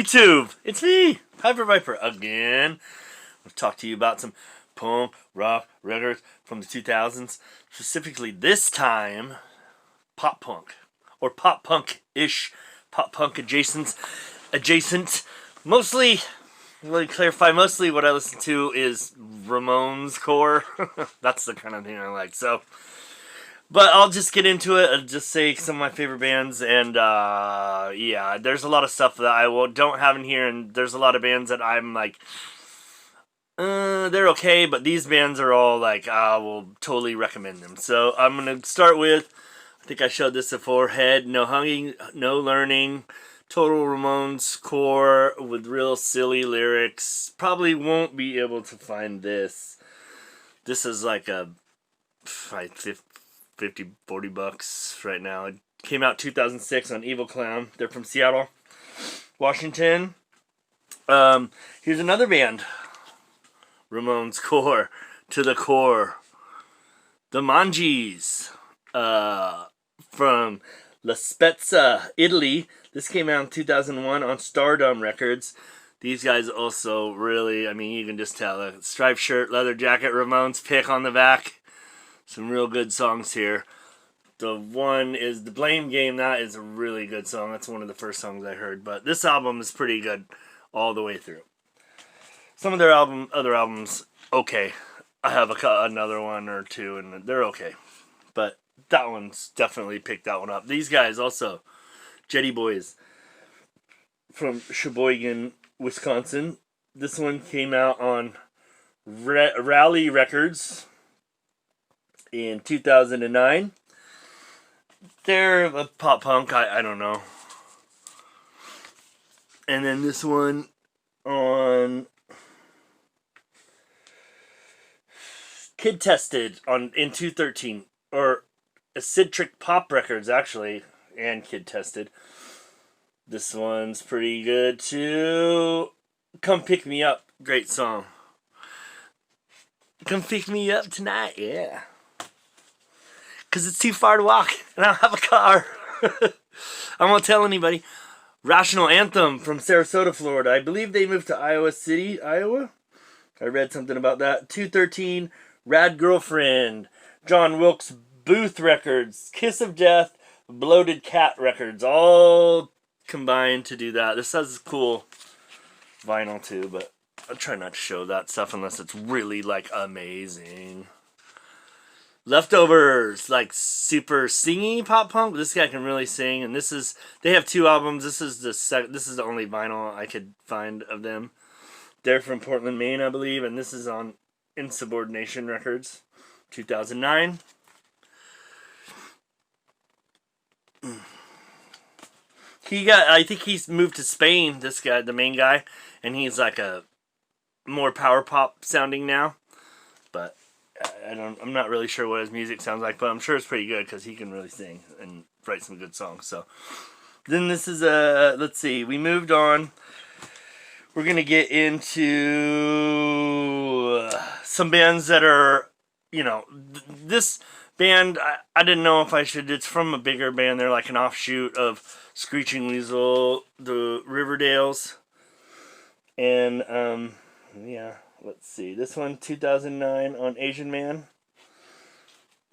YouTube? It's me, Hyper Viper, again. I'll talk to you about some punk rock records from the 2000s. Specifically, this time, pop punk. Or pop punk-ish. Pop punk adjacent. Mostly, let me clarify, mostly what I listen to is Ramones core. That's the kind of thing I like, so... But I'll just get into it. I'll just say some of my favorite bands, and yeah, there's a lot of stuff that I don't have in here, and there's a lot of bands that I'm like, they're okay, but these bands are all like, I will totally recommend them. So I'm gonna start with, I think I showed this before, Head, No Hugging, No Learning, total Ramones core with real silly lyrics. Probably won't be able to find this. This is like a 40 bucks right now. It came out 2006 on Evil Clown. They're from Seattle, Washington. Here's another band. Ramones core to the core. The Mongees from La Spezia, Italy. This came out in 2001 on Stardom Records. These guys also really, I mean, you can just tell. A striped shirt, leather jacket, Ramones pick on the back. Some real good songs here. The one is The Blame Game. That is a really good song. That's one of the first songs I heard. But this album is pretty good all the way through. Some of their other albums, okay. I have another one or two, and they're okay. But that one's definitely picked that one up. These guys also, Jetty Boys from Sheboygan, Wisconsin. This one came out on Rally Records in 2009. They're a pop punk, I don't know. And then this one on Kid Tested in 2013, or Acidic Pop Records actually, and Kid Tested. This one's pretty good too. Come Pick Me Up, great song. Come pick me up tonight, yeah. Because it's too far to walk, and I don't have a car. I won't tell anybody. Rational Anthem from Sarasota, Florida. I believe they moved to Iowa City, Iowa. I read something about that. 2013, Rad Girlfriend. John Wilkes Booth Records. Kiss of Death, Bloated Cat Records. All combined to do that. This has cool vinyl too, but I'll try not to show that stuff unless it's really, like, amazing. Leftovers, like super singy pop punk. This guy can really sing, and they have two albums. This is the only vinyl I could find of them. They're from Portland, Maine, I believe, and this is on Insubordination Records, 2009. I think he's moved to Spain, this guy, the main guy, and he's like a more power pop sounding now, but I'm not really sure what his music sounds like, but I'm sure it's pretty good because he can really sing and write some good songs. So then this is let's see, we moved on. We're gonna get into some bands that are, you know, this band I didn't know if I should. It's from a bigger band. They're like an offshoot of Screeching Weasel, the Riverdales, and yeah. Let's see. This one, 2009 on Asian Man.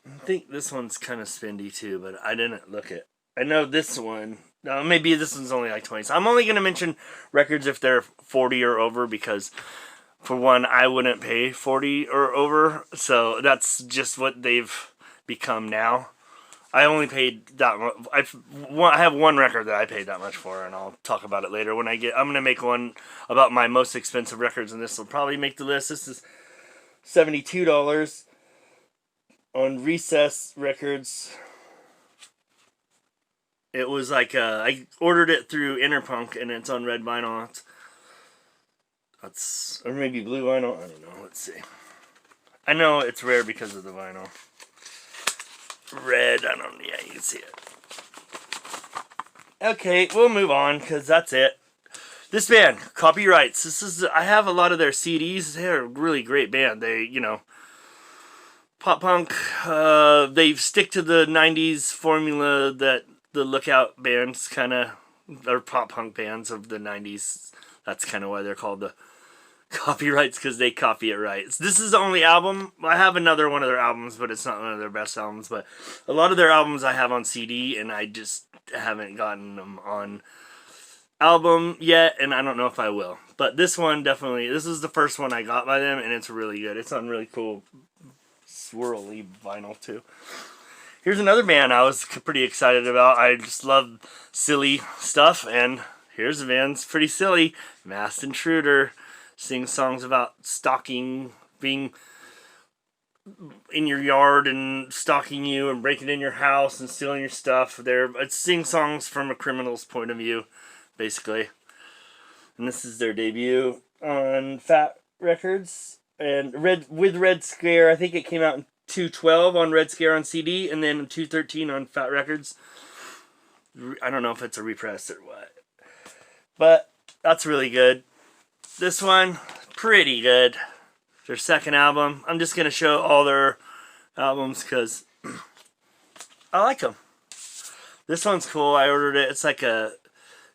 I think this one's kind of spendy too, but I didn't look it. I know this one. Maybe this one's only like 20. So I'm only going to mention records if they're 40 or over because, for one, I wouldn't pay 40 or over. So that's just what they've become now. I only paid that much. I have one record that I paid that much for, and I'll talk about it later. I'm going to make one about my most expensive records, and this will probably make the list. This is $72 on Recess Records. It was like, I ordered it through Interpunk, and it's on red vinyl. Or maybe blue vinyl. I don't know. Let's see. I know it's rare because of the vinyl. Red, yeah, you can see it. Okay, we'll move on, because that's it. This band, Copyrights. I have a lot of their CDs. They're a really great band. They, you know, pop punk. They stick to the 90s formula that the Lookout bands kind of They're pop punk bands of the 90s. That's kind of why they're called the copyrights, because they copy it right. This is the only album. I have another one of their albums, but it's not one of their best albums. But a lot of their albums I have on CD, and I just haven't gotten them on album yet, and I don't know if I will. But this one definitely, this is the first one I got by them, and it's really good. It's on really cool swirly vinyl too. Here's another band I was pretty excited about. I just love silly stuff, and here's a band that's pretty silly. Masked Intruder. Sing songs about stalking, being in your yard and stalking you and breaking in your house and stealing your stuff. It's sing songs from a criminal's point of view, basically. And this is their debut on Fat Records and Red Scare. I think it came out in 2012 on Red Scare on CD, and then in 2013 on Fat Records. I don't know if it's a repress or what, but that's really good. This one, pretty good. Their second album. I'm just going to show all their albums because I like them. This one's cool. I ordered it. It's like a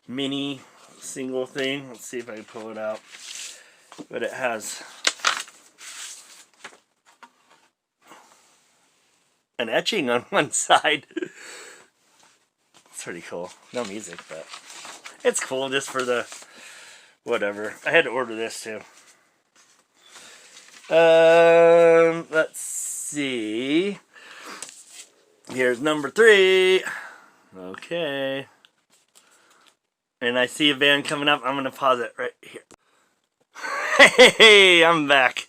mini single thing. Let's see if I can pull it out. But it has an etching on one side. It's pretty cool. No music, but it's cool just for the whatever. I had to order this too. Let's see. Here's number 3. Okay. And I see a band coming up. I'm gonna pause it right here. Hey, I'm back.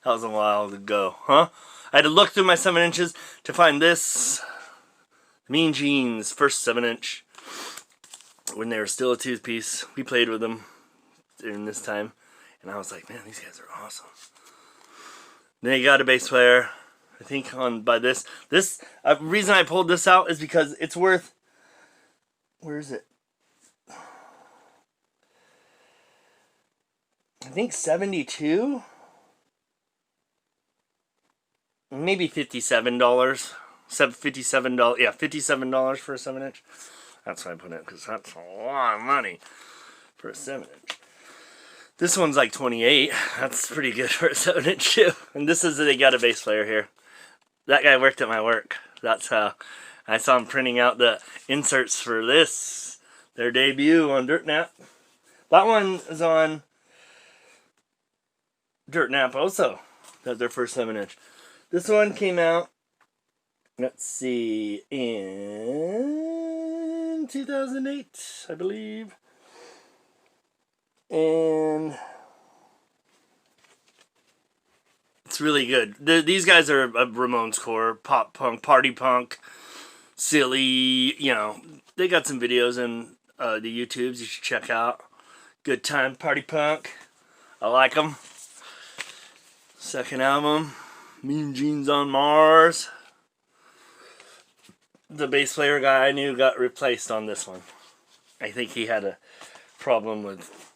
That was a while ago, huh? I had to look through my 7-inches to find this. Mean Jeans, first 7-inch. When they were still a toothpiece. We played with them during this time, and I was like, man, these guys are awesome. Then they got a bass player, I think, by this reason I pulled this out is because it's worth, where is it, I think 72, maybe $57, $57, yeah, $57 for a 7-inch. That's why I put it, because that's a lot of money for a 7-inch. This one's like 28. That's pretty good for a 7-inch too. And this is, they got a bass player here. That guy worked at my work. That's how I saw him printing out the inserts for this. Their debut on Dirt Nap. That one is on Dirt Nap also. That's their first 7-inch. This one came out, let's see, in 2008, I believe. And it's really good. These guys are a Ramones core, pop punk, party punk, silly, you know. They got some videos in the YouTubes you should check out. Good time, party punk. I like them. Second album, Mean Jeans on Mars. The bass player guy I knew got replaced on this one. I think he had a problem with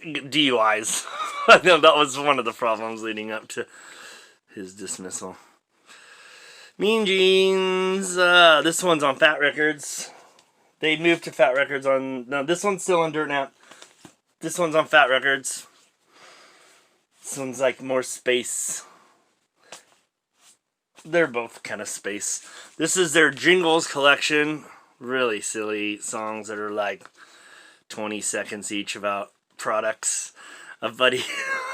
DUIs. I know that was one of the problems leading up to his dismissal. Mean Jeans. This one's on Fat Records. They moved to Fat Records on... No, this one's still on Dirt Nap. This one's on Fat Records. This one's like more space. They're both kind of space. This is their Jingles collection. Really silly songs that are like 20 seconds each about products. A buddy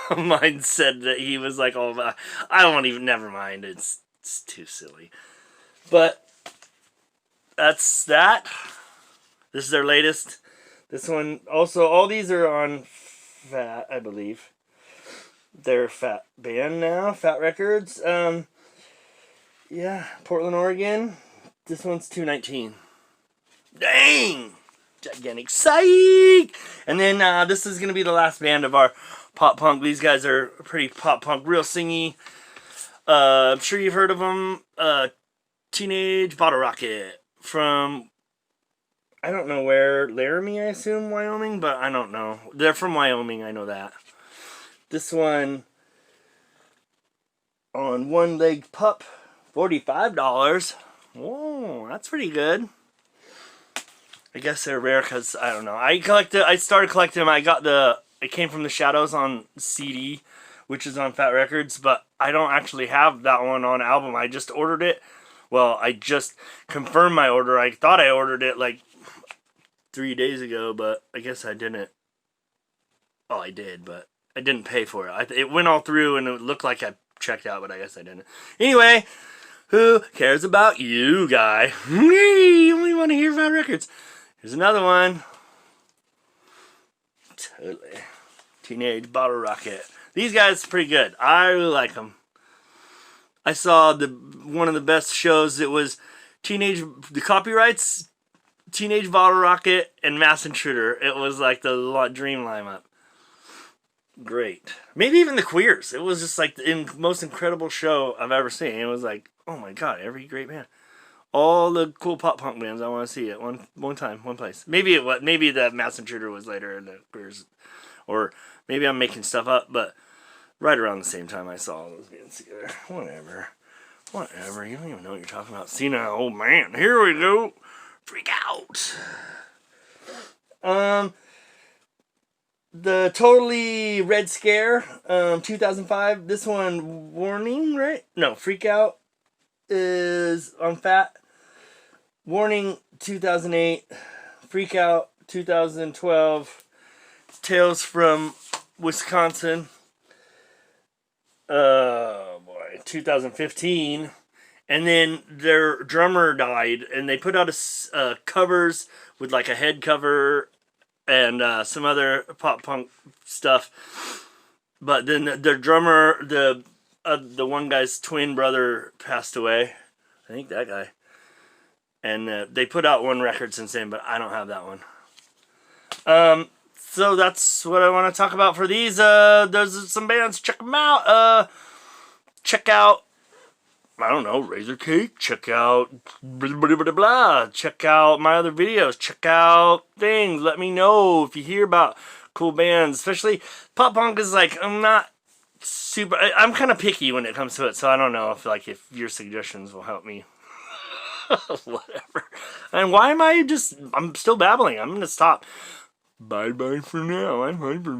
of mine said that he was like, oh, I don't even, never mind. It's too silly. But that's that. This is their latest. This one, also, all these are on Fat, I believe. They're Fat band now, Fat Records. Yeah, Portland, Oregon. This one's 219. Dang! Gigantic psych! And then this is going to be the last band of our pop punk. These guys are pretty pop punk, real singy. I'm sure you've heard of them. Teenage Bottle Rocket from, I don't know where, Laramie, I assume, Wyoming, but I don't know. They're from Wyoming, I know that. This one on One Leg Pup, $45. Whoa, that's pretty good. I guess they're rare because I don't know. I started collecting them. It came from the Shadows on CD, which is on Fat Records, but I don't actually have that one on album. I just ordered it. Well, I just confirmed my order. I thought I ordered it like 3 days ago, but I guess I didn't. Oh, I did, but I didn't pay for it. It went all through, and it looked like I checked out, but I guess I didn't. Anyway, who cares about you, guy? You only want to hear about records. Here's another one. Totally. Teenage Bottle Rocket. These guys are pretty good. I really like them. I saw one of the best shows. It was the Copyrights, Teenage Bottle Rocket, and Mass Intruder. It was like the dream lineup. Great. Maybe even the Queers. It was just like the most incredible show I've ever seen. It was like, oh my god, every great band. All the cool pop punk bands I want to see at one time, one place. Maybe the Mass Intruder was later in the Queers, or maybe I'm making stuff up, but right around the same time I saw all those bands together. Whatever. You don't even know what you're talking about. Cena, oh man, here we go. Freak Out. The Totally Red Scare, 2005. This one, Warning, right? No, Freak Out is on Fat. Warning, 2008. Freak Out, 2012. Tales from Wisconsin. Oh boy, 2015. And then their drummer died, and they put out covers with like a head cover and some other pop punk stuff. But then their drummer, the one guy's twin brother, passed away. I think that guy. And they put out one record since then, but I don't have that one. So that's what I want to talk about for these. There's some bands. Check them out. Check out, I don't know, Razor Cake. Check out blah, blah, blah, blah. Check out my other videos. Check out things. Let me know if you hear about cool bands. Especially pop punk is like, I'm kind of picky when it comes to it. So I don't know if your suggestions will help me. Whatever. And why am I'm still babbling. I'm going to stop. Bye-bye for now. I'm hyper.